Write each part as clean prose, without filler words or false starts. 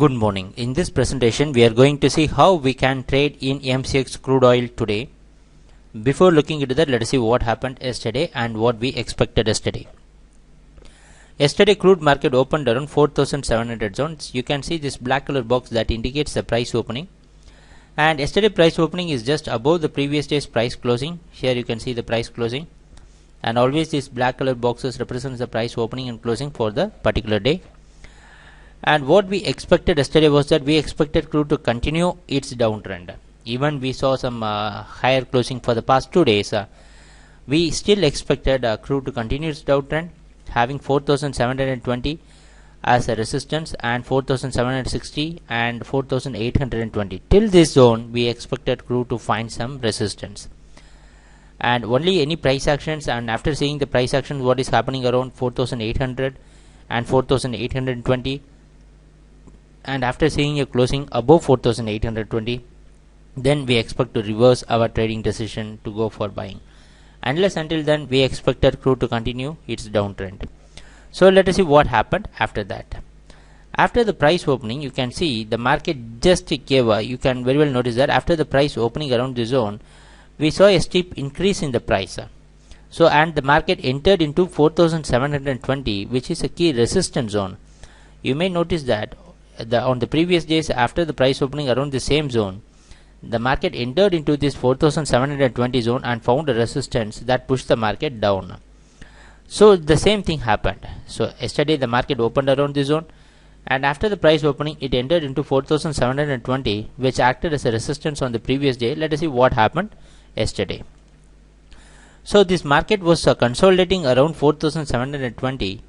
Good morning. In this presentation, we are going to see how we can trade in MCX crude oil today. Before looking into that, let us see what happened yesterday and what we expected yesterday. Yesterday, crude market opened around 4,700 zones. You can see this black color box that indicates the price opening. And yesterday price opening is just above the previous day's price closing. Here you can see the price closing. And always these black color boxes represents the price opening and closing for the particular day. And what we expected yesterday was that we expected crude to continue its downtrend. Even we saw some higher closing for the past 2 days. We still expected crude to continue its downtrend, having 4,720 as a resistance and 4,760 and 4,820. Till this zone, we expected crude to find some resistance. And only any price actions, and after seeing the price action, what is happening around 4,800 and 4,820. And after seeing a closing above 4,820, then we expect to reverse our trading decision to go for buying. Unless until then, we expected crude to continue its downtrend. So let us see what happened after that. After the price opening, you can see the market just gave you can very well notice that after the price opening around the zone, we saw a steep increase in the price. So and the market entered into 4,720, which is a key resistance zone. You may notice that on the previous days after the price opening around the same zone, the market entered into this 4,720 zone and found a resistance that pushed the market down. So the same thing happened. So yesterday the market opened around this zone, and after the price opening it entered into 4,720, which acted as a resistance on the previous day. Let us see what happened yesterday. So this market was consolidating around 4,720.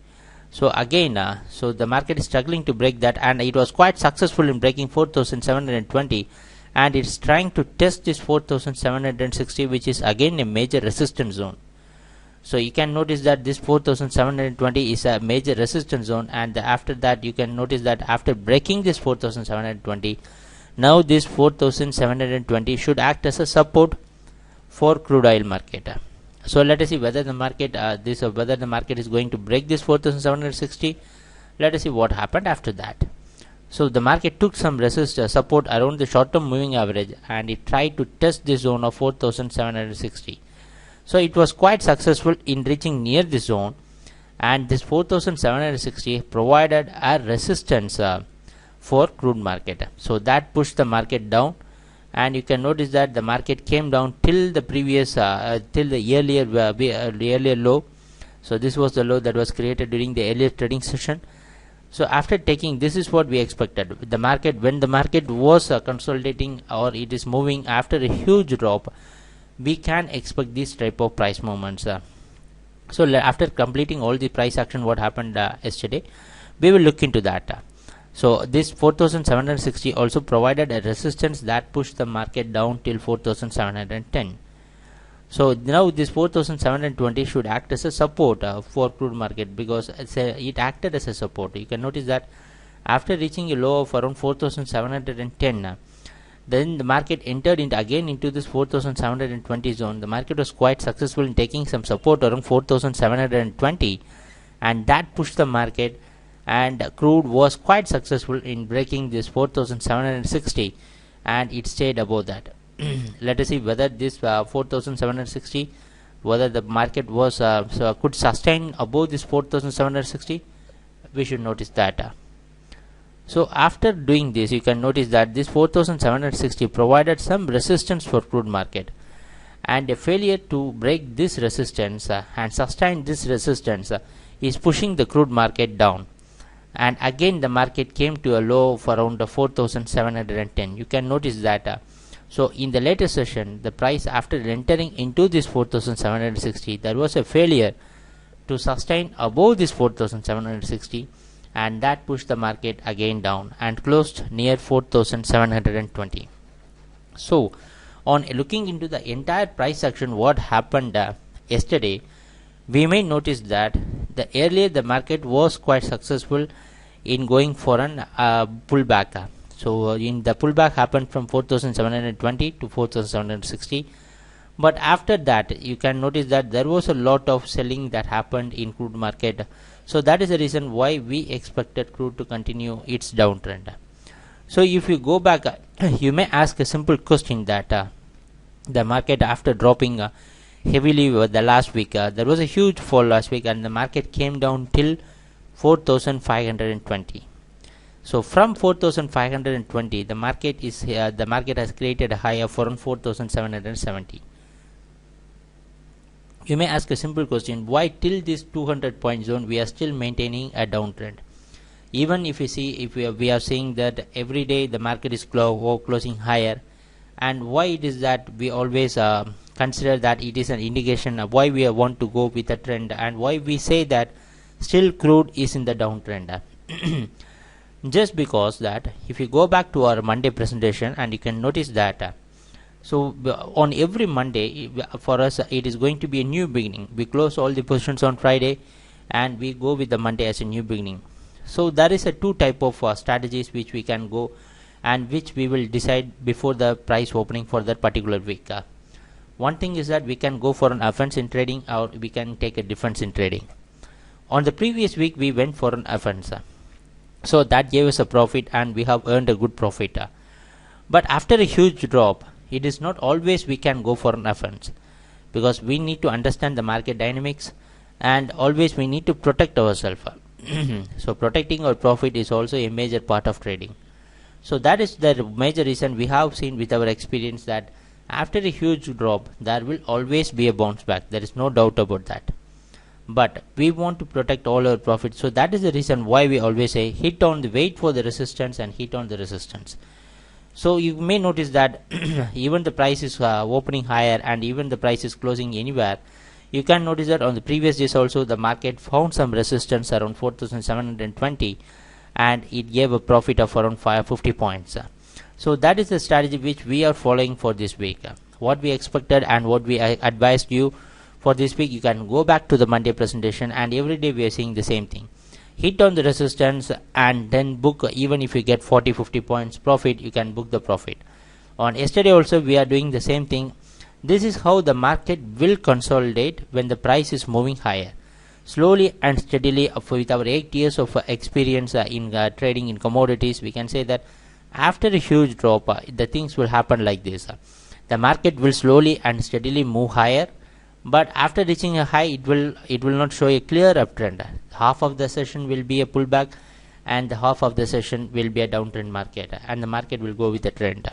So again, so the market is struggling to break that, and it was quite successful in breaking 4,720, and it's trying to test this 4,760, which is again a major resistance zone. So you can notice that this 4,720 is a major resistance zone, and after that you can notice that after breaking this 4,720, now this 4,720 should act as a support for crude oil market. So let us see whether the market whether the market is going to break this 4,760. Let us see what happened after that. So the market took some support around the short-term moving average, and it tried to test the zone of 4,760. So it was quite successful in reaching near this zone, and this 4,760 provided a resistance for crude market. So that pushed the market down, and you can notice that the market came down till the previous till the earlier low. So this was the low that was created during the earlier trading session. So after taking, this is what we expected. The market, when the market was consolidating or it is moving after a huge drop, we can expect this type of price movements. So after completing all the price action, what happened yesterday, we will look into that. So this 4,760 also provided a resistance that pushed the market down till 4,710. So now this 4,720 should act as a support for crude market, because it acted as a support. You can notice that after reaching a low of around 4,710, then the market entered into this 4,720 zone. The market was quite successful in taking some support around 4,720, and that pushed the market, and crude was quite successful in breaking this 4,760, and it stayed above that. Let us see whether this 4,760, whether the market was could sustain above this 4,760. We should notice that. So after doing this, you can notice that this 4,760 provided some resistance for crude market, and a failure to break this resistance and sustain this resistance is pushing the crude market down. And again the market came to a low of around 4,710. You can notice that. So in the later session, the price after entering into this 4,760, there was a failure to sustain above this 4,760, and that pushed the market again down and closed near 4,720. So on looking into the entire price action, what happened yesterday, we may notice that earlier the market was quite successful in going for an pullback. So in the pullback happened from 4,720 to 4,760, but after that you can notice that there was a lot of selling that happened in crude market. So that is the reason why we expected crude to continue its downtrend. So if you go back, you may ask a simple question that the market, after dropping heavily the last week, there was a huge fall last week and the market came down till 4520. So from 4520 the market has created a high of around 4770. You may ask a simple question, why till this 200 point zone we are still maintaining a downtrend? Even if you see, if we are seeing that every day the market is closing higher, and why it is that we always consider that it is an indication of why we want to go with a trend, and why we say that still crude is in the downtrend. Just because that if you go back to our Monday presentation, and you can notice that so on every Monday for us it is going to be a new beginning. We close all the positions on Friday and we go with the Monday as a new beginning. So there is a two type of strategies which we can go, and which we will decide before the price opening for that particular week. One thing is that we can go for an offense in trading, or we can take a defense in trading. On the previous week we went for an offense, so that gave us a profit and we have earned a good profit. But after a huge drop, it is not always we can go for an offense, because we need to understand the market dynamics, and always we need to protect ourselves. So protecting our profit is also a major part of trading. So that is the major reason we have seen with our experience that after a huge drop there will always be a bounce back. There is no doubt about that. But we want to protect all our profits. So that is the reason why we always say hit on the wait for the resistance and hit on the resistance. So you may notice that even the price is opening higher and even the price is closing anywhere. You can notice that on the previous days also the market found some resistance around 4720 and it gave a profit of around 550 points. So that is the strategy which we are following for this week. What we expected and what we advised you for this week, you can go back to the Monday presentation, and every day we are seeing the same thing. Hit on the resistance and then book. Even if you get 40-50 points profit, you can book the profit. On yesterday also we are doing the same thing. This is how the market will consolidate when the price is moving higher. Slowly and steadily, with our 8 years of experience in trading in commodities, we can say that after a huge drop, the things will happen like this. The market will slowly and steadily move higher, but after reaching a high, it will not show a clear uptrend. Half of the session will be a pullback, and the half of the session will be a downtrend market, and the market will go with the trend.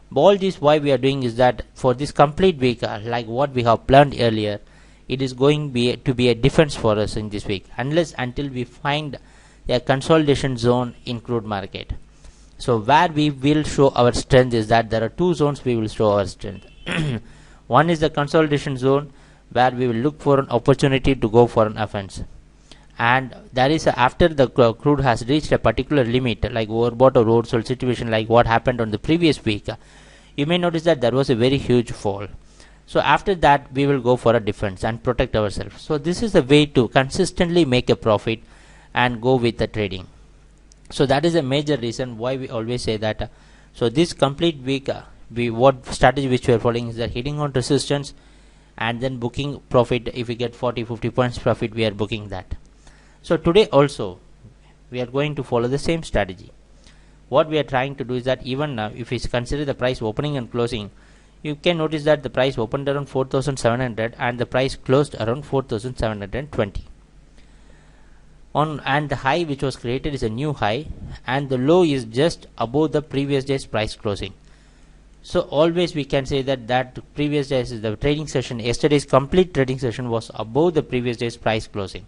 But all this why we are doing is that for this complete week, like what we have planned earlier, it is going to be a defense for us in this week, until we find a consolidation zone in crude market. So where we will show our strength is that there are two zones we will show our strength. One is the consolidation zone, where we will look for an opportunity to go for an offense, and there is after the crude has reached a particular limit, like overbought or oversold situation, like what happened on the previous week. You may notice that there was a very huge fall. So after that we will go for a defense and protect ourselves. So this is the way to consistently make a profit and go with the trading. So that is a major reason why we always say that. So this complete week, what strategy which we are following is that hitting on resistance and then booking profit. If we get 40-50 points profit, we are booking that. So today also we are going to follow the same strategy. What we are trying to do is that even now, if we consider the price opening and closing, you can notice that the price opened around 4700 and the price closed around 4720. And the high which was created is a new high, and the low is just above the previous day's price closing. So always we can say that previous days, the trading session, yesterday's complete trading session was above the previous day's price closing.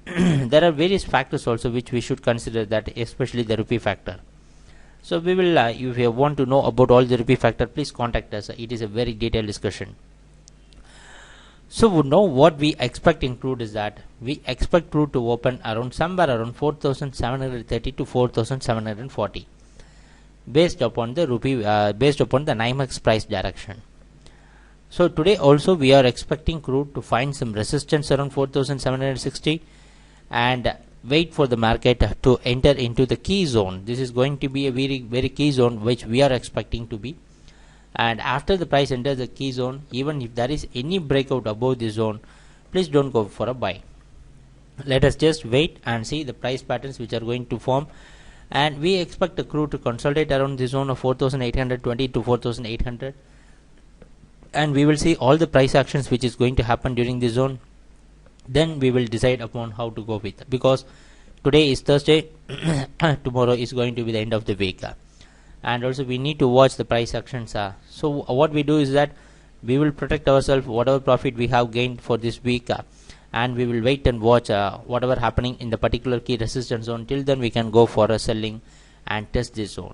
There are various factors also which we should consider, that especially the rupee factor. So we will, if you want to know about all the rupee factor, please contact us. It is a very detailed discussion. So now what we expect in crude is that we expect crude to open around somewhere around 4730 to 4740, based upon the rupee, based upon the NYMEX price direction. So today also we are expecting crude to find some resistance around 4760 and wait for the market to enter into the key zone. This is going to be a very, very key zone which we are expecting to be. And after the price enters the key zone, even if there is any breakout above this zone, please don't go for a buy. Let us just wait and see the price patterns which are going to form and we expect the crude to consolidate around the zone of 4820 to 4800, and we will see all the price actions which is going to happen during the zone. Then we will decide upon how to go with, because today is Thursday tomorrow is going to be the end of the week, and also we need to watch the price actions. So what we do is that we will protect ourselves whatever profit we have gained for this week, and we will wait and watch whatever happening in the particular key resistance zone. Till then we can go for a selling and test this zone.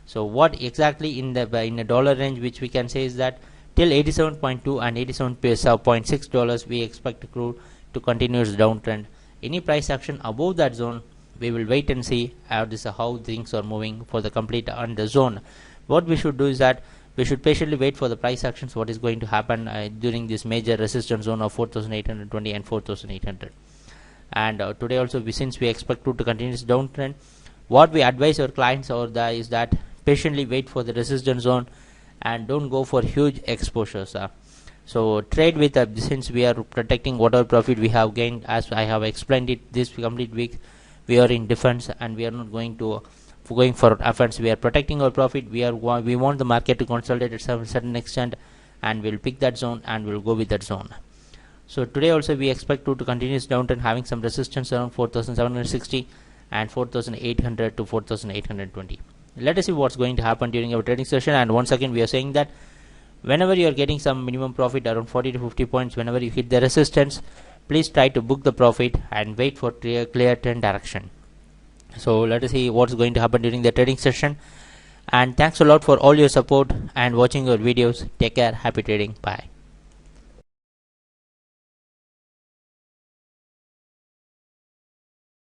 So what exactly in a dollar range which we can say is that till 87.2 and 87.6 dollars we expect crude to continue its downtrend. Any price action above that zone, we will wait and see how things are moving for the complete on the zone. What we should do is that we should patiently wait for the price actions what is going to happen during this major resistance zone of 4820 and 4800. And today also since we expect crude to continue its downtrend, what we advise our clients is that patiently wait for the resistance zone and don't go for huge exposures. So trade with since we are protecting whatever profit we have gained, as I have explained it this complete week, we are in defense and we are not going for offense. We are protecting our profit. We want the market to consolidate at some certain extent, and we'll pick that zone and we'll go with that zone. So today also we expect to continue its downturn, having some resistance around 4760 and 4800 to 4820. Let us see what's going to happen during our trading session. And once again we are saying that whenever you are getting some minimum profit around 40 to 50 points, whenever you hit the resistance, please try to book the profit and wait for clear trend direction. So let us see what's going to happen during the trading session. And thanks a lot for all your support and watching your videos. Take care. Happy trading. Bye.